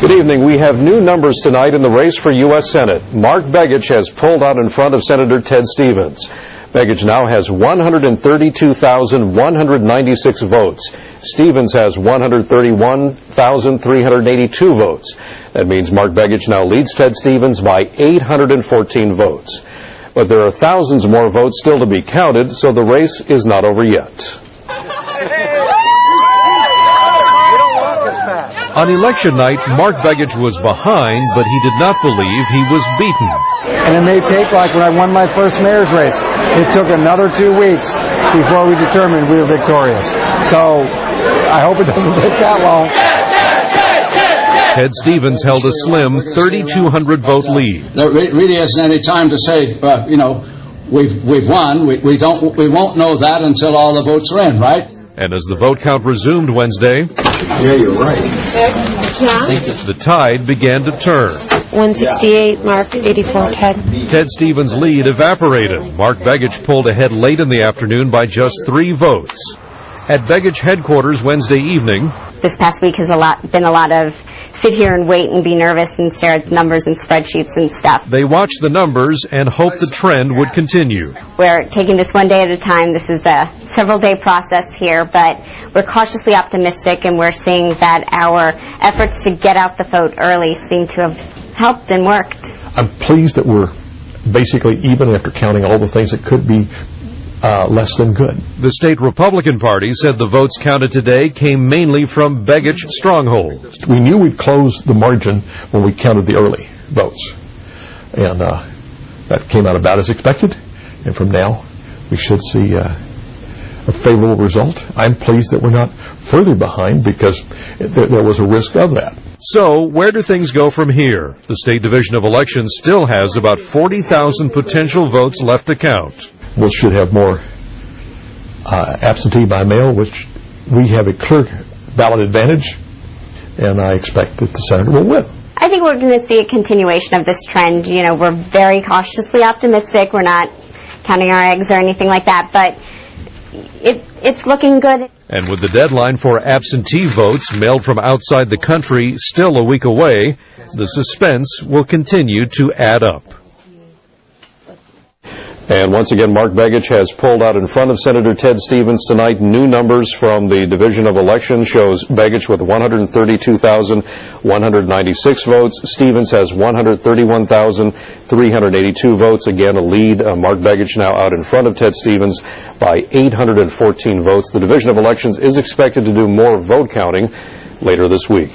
Good evening. We have new numbers tonight in the race for U.S. Senate. Mark Begich has pulled out in front of Senator Ted Stevens. Begich now has 132,196 votes. Stevens has 131,382 votes. That means Mark Begich now leads Ted Stevens by 814 votes. But there are thousands more votes still to be counted, so the race is not over yet. On election night, Mark Begich was behind, but he did not believe he was beaten. And it may take, like when I won my first mayor's race, it took another 2 weeks before we determined we were victorious. So I hope it doesn't take that long. Ted Stevens held a slim 3,200 vote lead. There really isn't any time to say, we've won. We won't know that until all the votes are in, right? And as the vote count resumed Wednesday, yeah, you're right. The tide began to turn. 168, Mark, 84, Ted. Ted Stevens' lead evaporated. Mark Begich pulled ahead late in the afternoon by just 3 votes. At Begich headquarters Wednesday evening, this past week has been a lot of sit here and wait and be nervous and stare at the numbers and spreadsheets and stuff. They watched the numbers and hoped the trend would continue. We're taking this one day at a time. This is a several-day process here, but we're cautiously optimistic, and we're seeing that our efforts to get out the vote early seem to have helped and worked. I'm pleased that we're basically even after counting all the things that could be less than good. The state Republican Party said the votes counted today came mainly from Begich stronghold. We knew we'd close the margin when we counted the early votes, and that came out about as expected, and from now we should see a favorable result. I'm pleased that we're not further behind because there was a risk of that. So, where do things go from here? The State Division of Elections still has about 40,000 potential votes left to count. We should have more absentee by mail, which we have a clear ballot advantage, and I expect that the senator will win. I think we're going to see a continuation of this trend. You know, we're very cautiously optimistic. We're not counting our eggs or anything like that, but it's looking good. And with the deadline for absentee votes mailed from outside the country still a week away, the suspense will continue to add up. And once again, Mark Begich has pulled out in front of Senator Ted Stevens tonight. New numbers from the Division of Elections shows Begich with 132,196 votes. Stevens has 131,382 votes. Again, a lead. Mark Begich now out in front of Ted Stevens by 814 votes. The Division of Elections is expected to do more vote counting later this week.